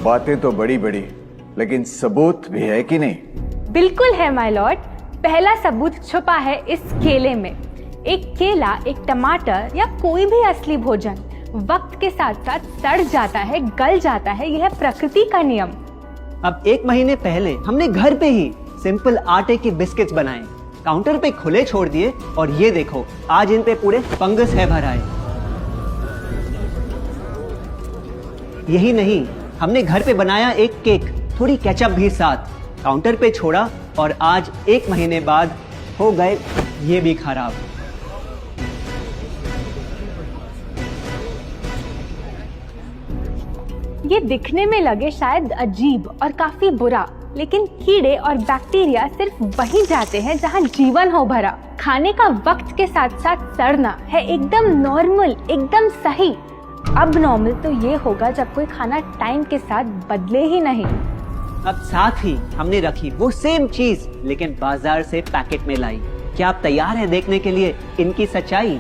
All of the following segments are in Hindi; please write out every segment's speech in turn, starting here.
बातें तो बड़ी बड़ी, लेकिन सबूत भी है कि नहीं? बिल्कुल है माय लॉर्ड। पहला सबूत छुपा है इस केले में। एक केला, एक टमाटर या कोई भी असली भोजन वक्त के साथ साथ सड़ जाता है, गल जाता है। यह प्रकृति का नियम। अब 1 महीने पहले हमने घर पे ही सिंपल आटे के बिस्किट्स बनाए, काउंटर पे खुले छोड़ दिए और ये देखो आज इन पे पूरे फंगस है भर आए। यही नहीं, हमने घर पे बनाया एक केक, थोड़ी केचप भी साथ, काउंटर पे छोड़ा और आज 1 महीने बाद हो गए ये भी खराब। ये दिखने में लगे शायद अजीब और काफी बुरा, लेकिन कीड़े और बैक्टीरिया सिर्फ वहीं जाते हैं जहां जीवन हो भरा। खाने का वक्त के साथ साथ सड़ना है एकदम नॉर्मल, एकदम सही। अब नॉर्मल तो ये होगा जब कोई खाना टाइम के साथ बदले ही नहीं। अब साथ ही हमने रखी वो सेम चीज, लेकिन बाजार से पैकेट में लाई। क्या आप तैयार हैं देखने के लिए इनकी सच्चाई?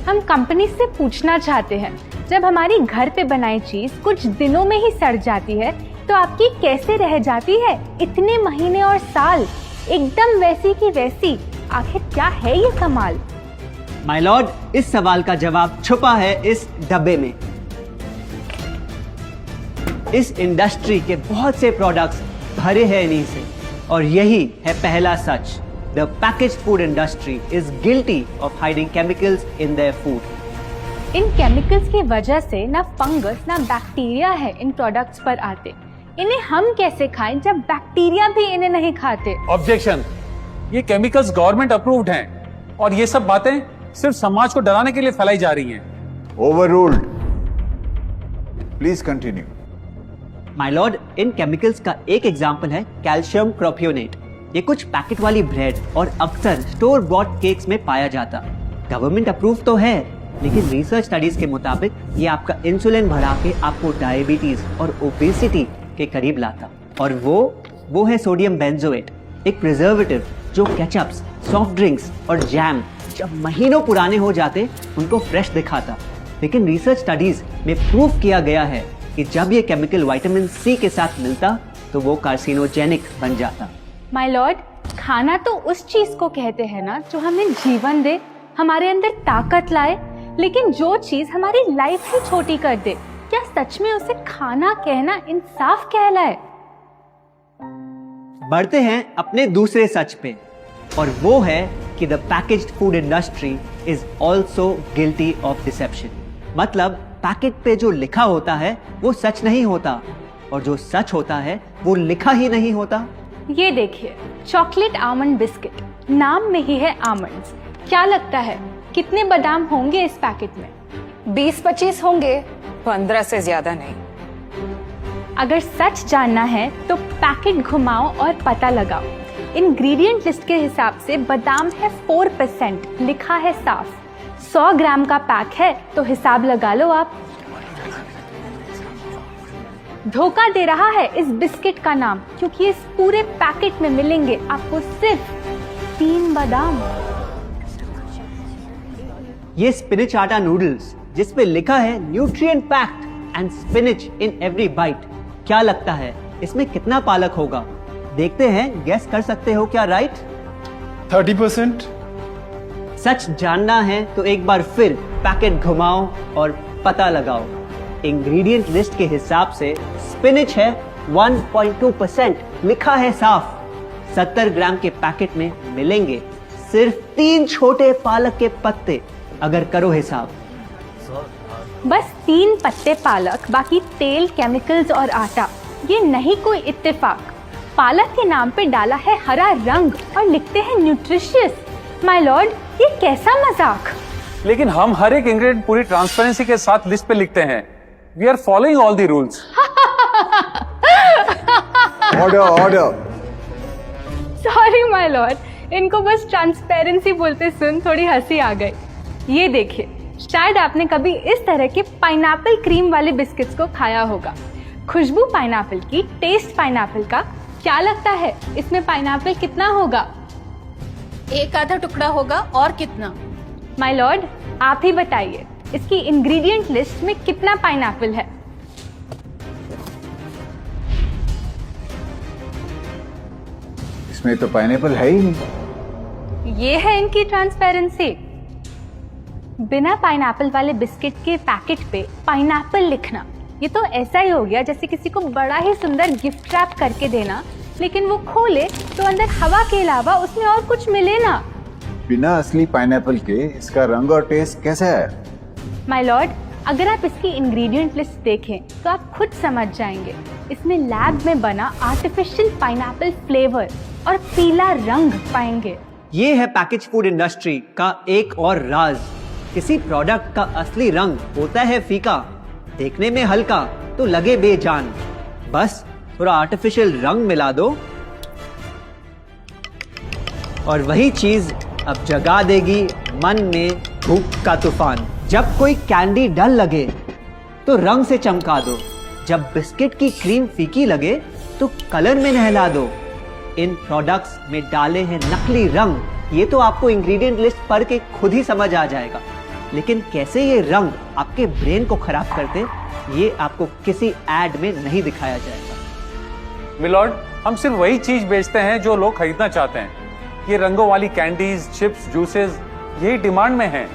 हम कंपनी से पूछना चाहते हैं, जब हमारी घर पे बनाई चीज कुछ दिनों में ही सड़ जाती है तो आपकी कैसे रह जाती है इतने महीने और साल, एकदम वैसी की वैसी? आखिर क्या है ये कमाल? माय लॉर्ड, इस सवाल का जवाब छुपा है इस डब्बे में। इस इंडस्ट्री के बहुत से प्रोडक्ट्स भरे हैं इन्हीं से, और यही है पहला सच। The packaged food industry is guilty of hiding chemicals in their food. In chemicals की वजह से ना फंगस ना बैक्टीरिया है इन प्रोडक्ट्स पर आते। इन्हें हम कैसे खाएं जब बैक्टीरिया भी इन्हें नहीं खाते? ऑब्जेक्शन, ये केमिकल्स गवर्नमेंट अप्रूव्ड हैं और ये सब बातें सिर्फ समाज को डराने के लिए फैलाई जा रही हैं। Overruled. Please continue. My Lord, in chemicals का एक एग्जांपल है कैल्शियम प्रोपियोनेट। ये कुछ पैकेट वाली ब्रेड और अक्सर स्टोर बॉट केक्स में पाया जाता। गवर्नमेंट अप्रूव तो है, लेकिन रिसर्च स्टडीज के मुताबिक ये आपका इंसुलिन बढ़ा के आपको डायबिटीज और ओबेसिटी के करीब लाता। और वो है सोडियम बेंजोएट, एक प्रिजर्वेटिव जो केचप्स, सॉफ्ट ड्रिंक्स और जैम जब महीनों पुराने हो जाते उनको फ्रेश दिखाता। लेकिन रिसर्च स्टडीज में प्रूव किया गया है कि जब ये केमिकल विटामिन सी के साथ मिलता तो वो कार्सिनोजेनिक बन जाता। माय लॉर्ड, खाना तो उस चीज को कहते हैं ना जो हमें जीवन दे, हमारे अंदर ताकत लाए। लेकिन जो चीज हमारी लाइफ ही छोटी कर दे, क्या सच में उसे खाना कहना इंसाफ कहलाए? बढ़ते हैं अपने दूसरे सच पे, और वो है कि the packaged food industry is also guilty of deception. मतलब पैकेट पे जो लिखा होता है वो सच नहीं होता, और जो सच होता है वो लिखा ही नहीं होता। ये देखिए, चॉकलेट आमंड बिस्किट, नाम में ही है आमंड्स। क्या लगता है कितने बादाम होंगे इस पैकेट में? 20-25 होंगे, 15 से ज्यादा नहीं। अगर सच जानना है तो पैकेट घुमाओ और पता लगाओ। इंग्रेडिएंट लिस्ट के हिसाब से बादाम है 4%, लिखा है साफ। 100 ग्राम का पैक है तो हिसाब लगा लो आप। धोखा दे रहा है इस बिस्किट का नाम, क्योंकि इस पूरे पैकेट में मिलेंगे आपको सिर्फ 3 बादाम। ये स्पिनच आटा नूडल्स जिस पे लिखा है nutrient packed and spinach in every bite. क्या लगता है इसमें कितना पालक होगा? देखते हैं, गेस कर सकते हो क्या राइट? 30%। सच जानना है तो एक बार फिर पैकेट घुमाओ और पता लगाओ। इंग्रेडिएंट लिस्ट के हिसाब से स्पिनच है 1.2%, लिखा है साफ। 70 ग्राम के पैकेट में मिलेंगे सिर्फ 3 छोटे पालक के पत्ते। अगर करो हिसाब, बस 3 पत्ते पालक, बाकी तेल, केमिकल्स और आटा। ये नहीं कोई इत्तेफाक। पालक के नाम पे डाला है हरा रंग और लिखते हैं न्यूट्रिशियस। माय लॉर्ड, ये कैसा मजाक? लेकिन हम हर एक इंग्रेडिएंट पूरी ट्रांसपेरेंसी के साथ लिस्ट पे लिखते हैं। We are following all the rules. Order. Sorry my lord, इनको बस ट्रांसपेरेंसी बोलते सुन थोड़ी हंसी आ गई। ये देखिए, शायद आपने कभी इस तरह के पाइनएप्पल क्रीम वाले बिस्किट्स को खाया होगा। खुशबू पाइनएप्पल की, टेस्ट पाइनएप्पल का, क्या लगता है इसमें पाइनएप्पल कितना होगा? एक आधा टुकड़ा होगा, और कितना? माय लॉर्ड, आप ही बताइए, इसकी इंग्रेडिएंट लिस्ट में कितना पाइनएप्पल है? इसमें तो पाइनएप्पल है ही नहीं। ये है इनकी ट्रांसपेरेंसी। बिना पाइनएप्पल वाले बिस्किट के पैकेट पे पाइनएप्पल लिखना, ये तो ऐसा ही हो गया जैसे किसी को बड़ा ही सुंदर गिफ्ट रैप करके देना, लेकिन वो खोले तो अंदर हवा के अलावा उसमें और कुछ मिले ना। बिना असली पाइनएप्पल के इसका रंग और टेस्ट कैसा है? माय लॉर्ड, अगर आप इसकी इंग्रेडिएंट लिस्ट देखें तो आप खुद समझ जाएंगे। इसमें लैब में बना आर्टिफिशियल पाइनएप्पल फ्लेवर और पीला रंग पाएंगे। ये है पैकेज फूड इंडस्ट्री का एक और राज। किसी प्रोडक्ट का असली रंग होता है फीका, देखने में हल्का तो लगे बेजान। बस थोड़ा आर्टिफिशियल रंग मिला दो और वही चीज अब जगा देगी मन में भूख का तूफान। जब कोई कैंडी डल लगे तो रंग से चमका दो, जब बिस्किट की क्रीम फीकी लगे तो कलर में नहला दो। इन प्रोडक्ट्स में डाले हैं नकली रंग। ये तो आपको इंग्रेडिएंट लिस्ट पढ़ के खुद ही समझ आ जाएगा, लेकिन कैसे ये रंग आपके ब्रेन को खराब करते, ये आपको किसी एड में नहीं दिखाया जाएगा। मिलॉर्ड, हम सिर्फ वही चीज बेचते हैं जो लोग खरीदना चाहते हैं। ये रंगों वाली कैंडीज, चिप्स, जूसेस यही डिमांड में हैं।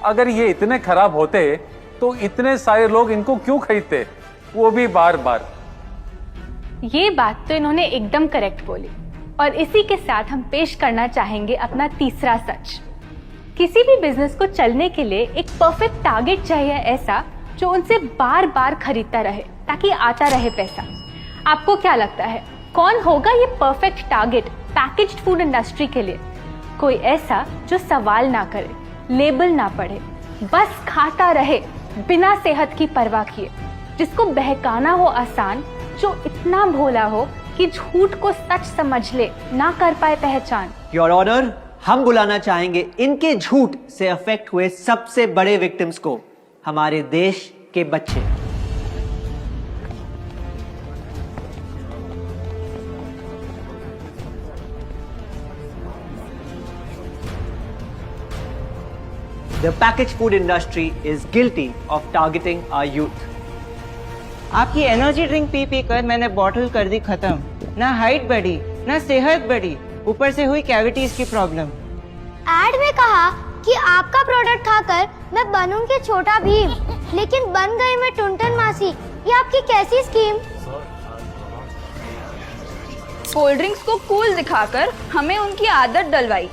अगर ये इतने खराब होते तो इतने सारे लोग इनको क्यों खरीदते, वो भी बार बार। ये बात तो इन्होंने एकदम करेक्ट बोली, और इसी के साथ हम पेश करना चाहेंगे अपना तीसरा सच। किसी भी बिजनेस को चलने के लिए एक परफेक्ट टारगेट चाहिए, ऐसा जो उनसे बार बार खरीदता रहे ताकि आता रहे पैसा। आपको क्या लगता है कौन होगा ये perfect target packaged food industry के लिए? कोई ऐसा जो सवाल ना करे, लेबल ना पढ़े, बस खाता रहे बिना सेहत की परवाह किए, जिसको बहकाना हो आसान, जो इतना भोला हो कि झूठ को सच समझ ले, ना कर पाए पहचान। योर ऑनर, हम बुलाना चाहेंगे इनके झूठ से अफेक्ट हुए सबसे बड़े विक्टिम्स को, हमारे देश के बच्चे। The packaged food industry is guilty of targeting our youth. आपकी एनर्जी ड्रिंक पी पी कर मैंने बॉटल कर दी खत्म। ना हाइट बढ़ी, ना सेहत बढ़ी, ऊपर से हुई कैविटीज की प्रॉब्लम। एड में कहा कि आपका प्रोडक्ट खाकर मैं बनूंगी छोटा भीम, लेकिन बन गई मैं टुनटन मासी। ये आपकी कैसी स्कीम? कोल्ड ड्रिंक्स को कूल दिखाकर हमें उनकी आदत डलवाई,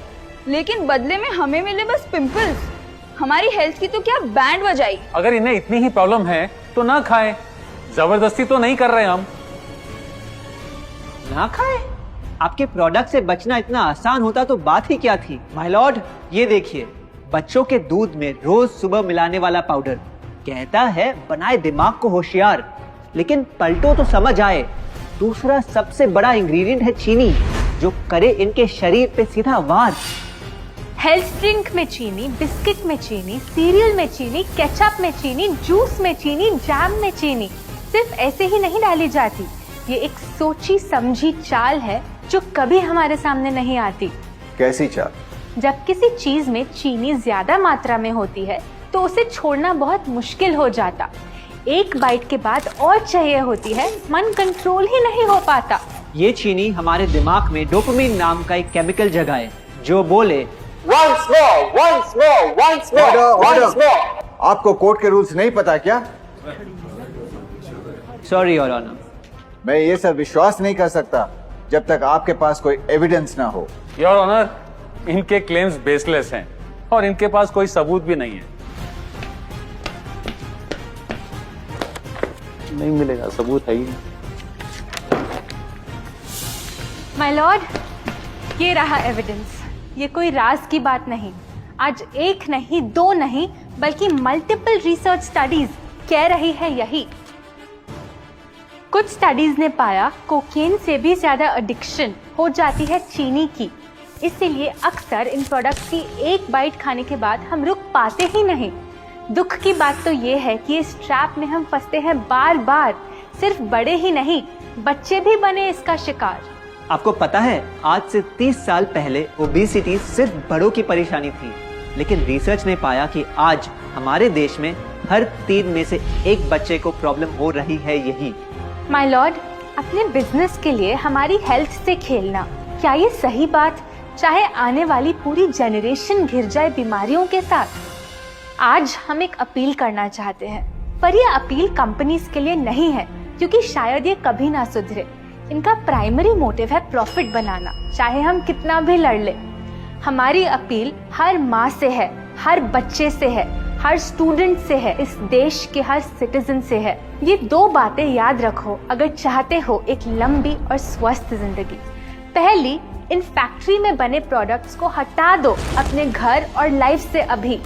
लेकिन बदले में हमें मिले बस पिंपल्स। हमारी हेल्थ की तो क्या बैंड बजाई। अगर इन्हें इतनी ही प्रॉब्लम है तो ना खाएं, जबरदस्ती तो नहीं कर रहे हम। ना खाए? आपके प्रोडक्ट से बचना इतना आसान होता तो बात ही क्या थी। माय लॉर्ड, ये देखिए, बच्चों के दूध में रोज सुबह मिलाने वाला पाउडर कहता है बनाए दिमाग को होशियार, लेकिन पलटो तो समझ आए। दूसरा सबसे बड़ा इंग्रेडिएंट है चीनी, जो करे इनके शरीर पे सीधा वार। हेल्थ ड्रिंक में चीनी, बिस्किट में चीनी, सीरियल में चीनी, केचप में चीनी, जूस में चीनी, जैम में चीनी सिर्फ ऐसे ही नहीं डाली जाती। ये एक सोची समझी चाल है जो कभी हमारे सामने नहीं आती। कैसी चाल? जब किसी चीज में चीनी ज्यादा मात्रा में होती है तो उसे छोड़ना बहुत मुश्किल हो जाता। एक बाइट के बाद और चाहिए होती है, मन कंट्रोल ही नहीं हो पाता। ये चीनी हमारे दिमाग में डोपामिन नाम का एक केमिकल जगाए, जो बोले Once more, once more, once more, once more. आपको कोर्ट के रूल्स नहीं पता क्या? Sorry your honour. मैं ये सब विश्वास नहीं कर सकता जब तक आपके पास कोई एविडेंस ना हो। योर ऑनर, इनके क्लेम्स बेसलेस हैं और इनके पास कोई सबूत भी नहीं है। नहीं मिलेगा, सबूत है ही नहीं। माय लॉर्ड, ये रहा एविडेंस। ये कोई राज की बात नहीं। आज एक नहीं, दो नहीं, बल्कि मल्टीपल रिसर्च स्टडीज कह रही है यही। कुछ स्टडीज ने पाया कोकेन से भी ज्यादा एडिक्शन हो जाती है चीनी की। इसीलिए अक्सर इन प्रोडक्ट्स की एक बाइट खाने के बाद हम रुक पाते ही नहीं। दुख की बात तो ये है कि इस ट्रैप में हम फंसते हैं बार बार। सिर्फ बड़े ही नहीं, बच्चे भी बने इसका शिकार। आपको पता है आज से 30 साल पहले ओबेसिटी सिर्फ बड़ों की परेशानी थी, लेकिन रिसर्च ने पाया कि आज हमारे देश में हर 3 में से 1 बच्चे को प्रॉब्लम हो रही है यही। माय लॉर्ड, अपने बिजनेस के लिए हमारी हेल्थ से खेलना, क्या ये सही बात, चाहे आने वाली पूरी जनरेशन घिर जाए बीमारियों के साथ? आज हम एक अपील करना चाहते हैं, पर यह अपील कंपनीज के लिए नहीं है, क्योंकि शायद ये कभी ना सुधरे। इनका प्राइमरी मोटिव है प्रॉफिट बनाना, चाहे हम कितना भी लड़ ले। हमारी अपील हर माँ से है, हर बच्चे से है, हर स्टूडेंट से है, इस देश के हर सिटीजन से है। ये 2 बातें याद रखो अगर चाहते हो एक लंबी और स्वस्थ जिंदगी। पहली, इन फैक्ट्री में बने प्रोडक्ट्स को हटा दो अपने घर और लाइफ से अभी।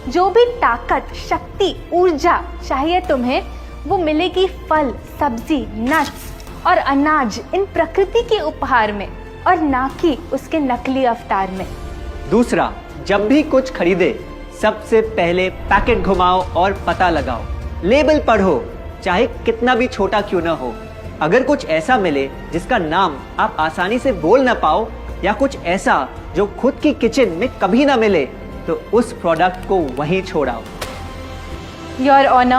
जो भी ताकत, शक्ति, ऊर्जा चाहिए तुम्हें, वो मिलेगी फल, सब्जी, नट्स और अनाज इन प्रकृति के उपहार में, और ना कि उसके नकली अवतार में। दूसरा, जब भी कुछ खरीदे सबसे पहले पैकेट घुमाओ और पता लगाओ, लेबल पढ़ो, चाहे कितना भी छोटा क्यों ना हो। अगर कुछ ऐसा मिले जिसका नाम आप आसानी से बोल ना पाओ, या कुछ ऐसा जो खुद की किचन में कभी ना मिले, तो उस प्रोडक्ट को वहीं छोड़ाओ। Your honour,